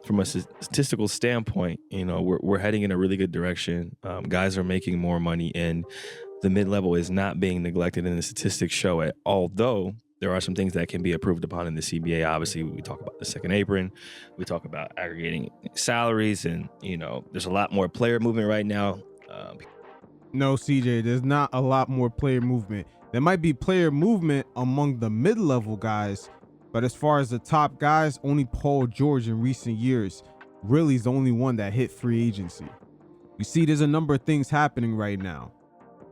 from a statistical standpoint, we're heading in a really good direction. Guys are making more money, and the mid-level is not being neglected, and the statistics show it. Although there are some things that can be improved upon in the CBA. Obviously, we talk about the second apron, we talk about aggregating salaries, and there's a lot more player movement right now. No, CJ, there's not a lot more player movement. There might be player movement among the mid-level guys, but as far as the top guys, only Paul George in recent years really is the only one that hit free agency. You see, there's a number of things happening right now.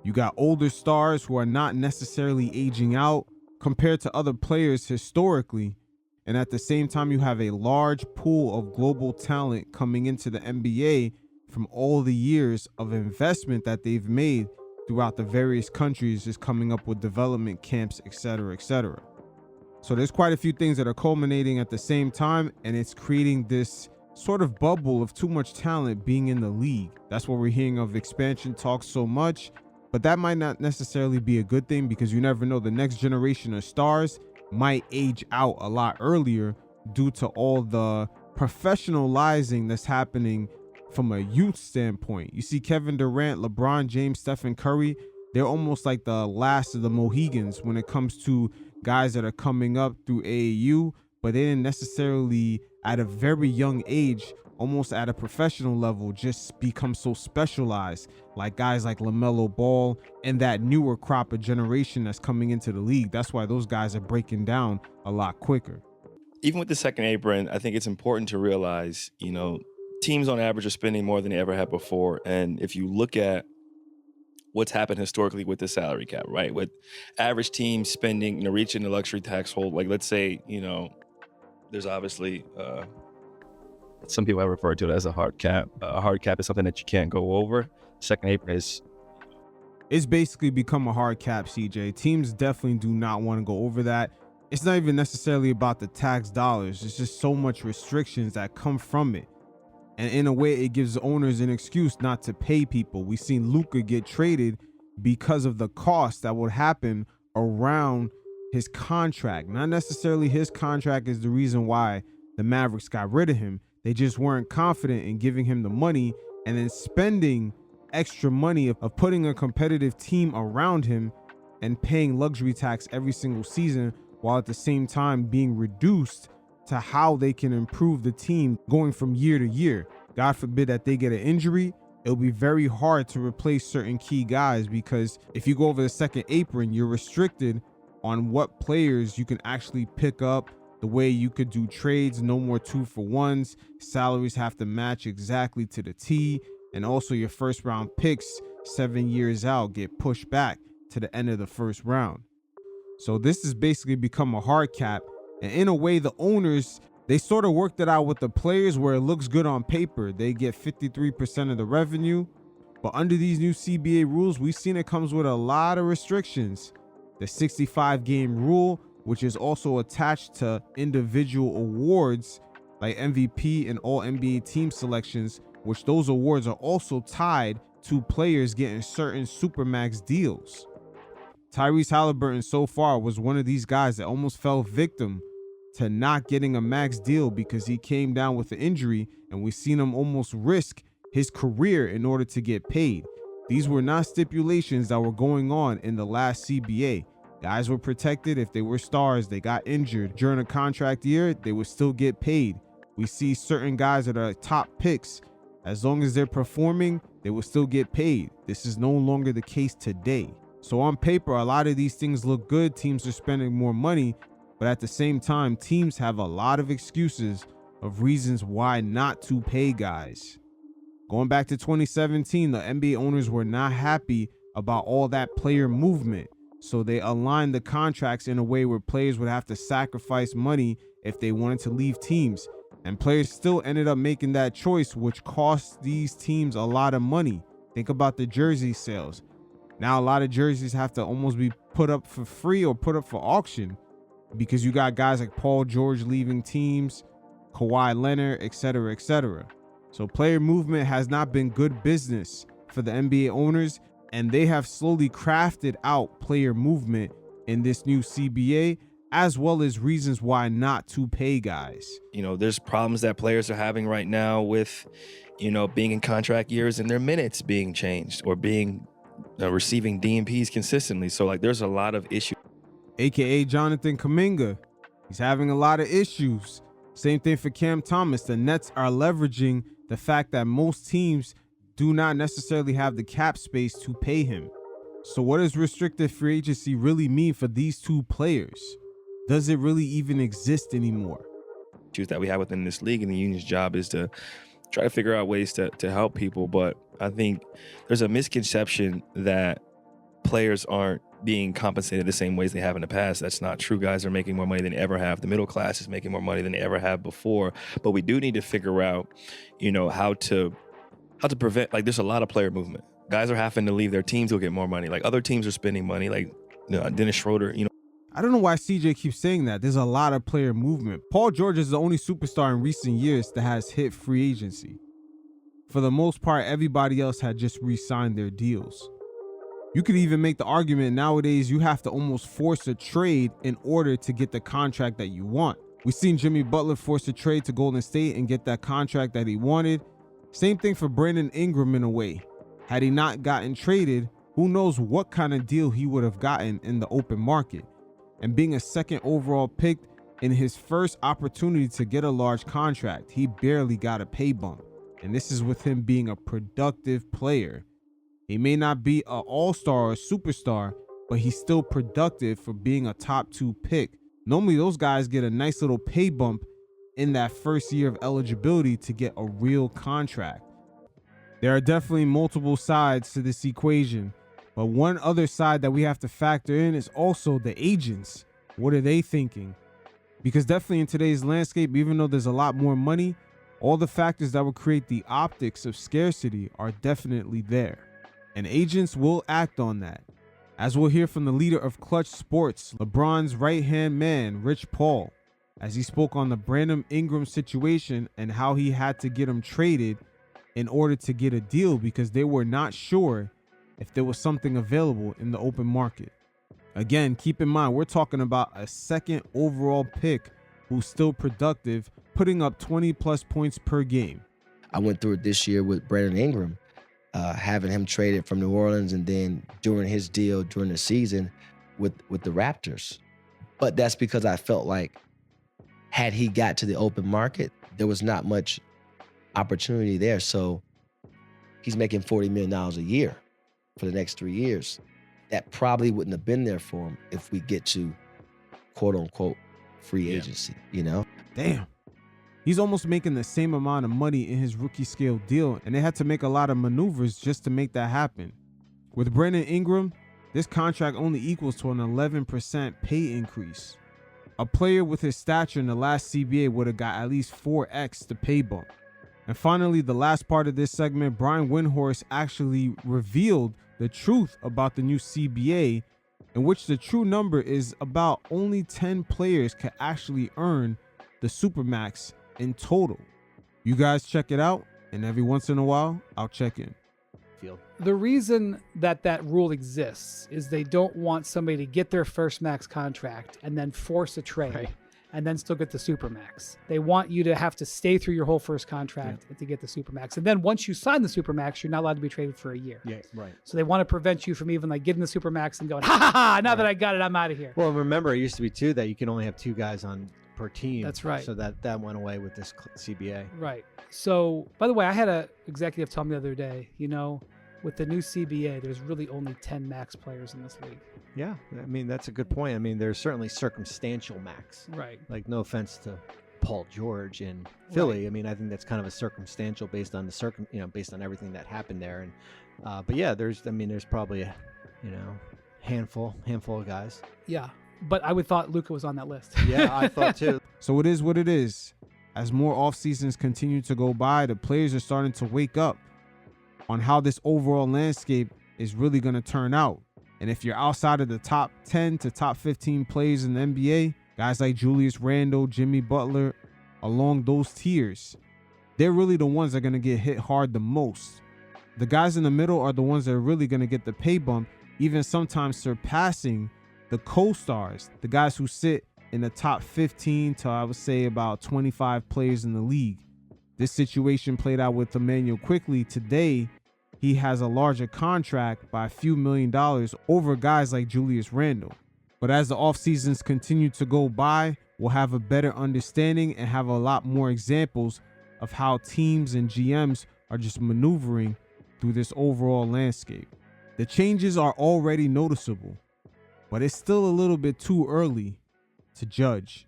You got older stars who are not necessarily aging out compared to other players historically, and at the same time, you have a large pool of global talent coming into the NBA from all the years of investment that they've made throughout the various countries, just coming up with development camps, etc., etc. So there's quite a few things that are culminating at the same time, and it's creating this sort of bubble of too much talent being in the league. That's what we're hearing of expansion talks so much, but that might not necessarily be a good thing, because you never know, the next generation of stars might age out a lot earlier due to all the professionalizing that's happening from a youth standpoint. You see Kevin Durant, LeBron James, Stephen Curry, they're almost like the last of the Mohegans when it comes to guys that are coming up through AAU, but they didn't necessarily at a very young age, almost at a professional level, just become so specialized, like guys like LaMelo Ball and that newer crop of generation that's coming into the league. That's why those guys are breaking down a lot quicker. Even with the second apron, I think it's important to realize, teams on average are spending more than they ever had before. And if you look at what's happened historically with the salary cap, right? With average teams spending, reaching the luxury tax hold, like let's say, there's obviously, some people have referred to it as a hard cap. A hard cap is something that you can't go over. Second apron is... It's basically become a hard cap, CJ. Teams definitely do not want to go over that. It's not even necessarily about the tax dollars. It's just so much restrictions that come from it. And in a way, it gives owners an excuse not to pay people. We've seen Luka get traded because of the cost that would happen around his contract. Not necessarily his contract is the reason why the Mavericks got rid of him. They just weren't confident in giving him the money and then spending extra money of putting a competitive team around him and paying luxury tax every single season, while at the same time being reduced to how they can improve the team going from year to year. God forbid that they get an injury, it'll be very hard to replace certain key guys, because if you go over the second apron, you're restricted on what players you can actually pick up, the way you could do trades, no more 2-for-1s, salaries have to match exactly to the T, and also your first round picks 7 years out get pushed back to the end of the first round. So this has basically become a hard cap. And in a way, the owners, they sort of worked it out with the players where it looks good on paper. They get 53% of the revenue. But under these new CBA rules, we've seen it comes with a lot of restrictions. The 65-game rule, which is also attached to individual awards like MVP and all NBA team selections, which those awards are also tied to players getting certain supermax deals. Tyrese Halliburton so far was one of these guys that almost fell victim to not getting a max deal because he came down with an injury, and we've seen him almost risk his career in order to get paid. These were not stipulations that were going on in the last CBA. Guys were protected. If they were stars, they got injured during a contract year, they would still get paid. We see certain guys that are top picks, as long as they're performing, they will still get paid. This is no longer the case today. So on paper, a lot of these things look good. Teams are spending more money, but at the same time, teams have a lot of excuses of reasons why not to pay guys. Going back to 2017, the NBA owners were not happy about all that player movement. So they aligned the contracts in a way where players would have to sacrifice money if they wanted to leave teams. And players still ended up making that choice, which cost these teams a lot of money. Think about the jersey sales. Now a lot of jerseys have to almost be put up for free or put up for auction, because you got guys like Paul George leaving teams, Kawhi Leonard, etc., etc. So player movement has not been good business for the NBA owners, and they have slowly crafted out player movement in this new CBA as well as reasons why not to pay guys. There's problems that players are having right now with, being in contract years and their minutes being changed or being receiving DMPs consistently. So like there's a lot of issues. AKA Jonathan Kuminga. He's having a lot of issues. Same thing for Cam Thomas. The Nets are leveraging the fact that most teams do not necessarily have the cap space to pay him. So what does restricted free agency really mean for these two players? Does it really even exist anymore? Issues that we have within this league, and the union's job is to try to figure out ways to help people. But I think there's a misconception that players aren't being compensated the same ways they have in the past. That's not true. Guys are making more money than they ever have. The middle class is making more money than they ever have before. But we do need to figure out, how to prevent, like, there's a lot of player movement. Guys are having to leave their teams to get more money. Like other teams are spending money, like Dennis Schroeder, I don't know why CJ keeps saying that. There's a lot of player movement. Paul George is the only superstar in recent years that has hit free agency. For the most part, everybody else had just re-signed their deals. You could even make the argument nowadays you have to almost force a trade in order to get the contract that you want. We've seen Jimmy Butler force a trade to Golden State and get that contract that he wanted. Same thing for Brandon Ingram in a way. Had he not gotten traded, who knows what kind of deal he would have gotten in the open market. And being a second overall pick in his first opportunity to get a large contract, he barely got a pay bump. And this is with him being a productive player. He may not be an all-star or a superstar, but he's still productive for being a top 2 pick. Normally those guys get a nice little pay bump in that first year of eligibility to get a real contract. There are definitely multiple sides to this equation, but one other side that we have to factor in is also the agents. What are they thinking? Because definitely in today's landscape, even though there's a lot more money, all the factors that will create the optics of scarcity are definitely there. And agents will act on that. As we'll hear from the leader of Clutch Sports, LeBron's right-hand man, Rich Paul, as he spoke on the Brandon Ingram situation and how he had to get him traded in order to get a deal because they were not sure if there was something available in the open market. Again, keep in mind, we're talking about a second overall pick who's still productive, putting up 20 plus points per game. I went through it this year with Brandon Ingram, having him traded from New Orleans and then during his deal during the season with the Raptors. But that's because I felt like had he got to the open market, there was not much opportunity there. So he's making $40 million a year for the next 3 years. That probably wouldn't have been there for him if we get to quote unquote free agency, Damn. He's almost making the same amount of money in his rookie scale deal, and they had to make a lot of maneuvers just to make that happen. With Brandon Ingram, this contract only equals to an 11% pay increase. A player with his stature in the last CBA would have got at least 4x the pay bump. And finally, the last part of this segment, Brian Windhorst actually revealed the truth about the new CBA, in which the true number is about only 10 players can actually earn the Supermax in total. You guys check it out, and every once in a while, I'll check in. The reason that rule exists is they don't want somebody to get their first max contract and then force a trade and then still get the Supermax. They want you to have to stay through your whole first contract and to get the Supermax. And then once you sign the Supermax, you're not allowed to be traded for a year. Yeah, right. So they want to prevent you from even like getting the Supermax and going, ha ha ha, now that I got it, I'm out of here. Well, remember, it used to be too that you can only have 2 guys on per team. That's right. So that went away with this CBA. Right. So, by the way, I had a executive tell me the other day, with the new CBA, there's really only 10 max players in this league. Yeah, I mean, that's a good point. I mean, there's certainly circumstantial max. Right. Like, no offense to Paul George in Philly. Right. I mean, I think that's kind of a circumstantial based on the based on everything that happened there. And but yeah, there's probably a handful of guys. Yeah, but I would thought Luka was on that list. Yeah, I thought too. So it is what it is. As more off seasons continue to go by, the players are starting to wake up on how this overall landscape is really going to turn out. And if you're outside of the top 10 to top 15 players in the NBA, guys like Julius Randle, Jimmy Butler, along those tiers, they're really the ones that are going to get hit hard the most. The guys in the middle are the ones that are really going to get the pay bump, even sometimes surpassing the co-stars, the guys who sit in the top 15 to, I would say, about 25 players in the league. This situation played out with Emmanuel Quickly. Today, he has a larger contract by a few $1,000,000 over guys like Julius Randle. But as the off seasons continue to go by, we'll have a better understanding and have a lot more examples of how teams and GMs are just maneuvering through this overall landscape. The changes are already noticeable, but it's still a little bit too early to judge.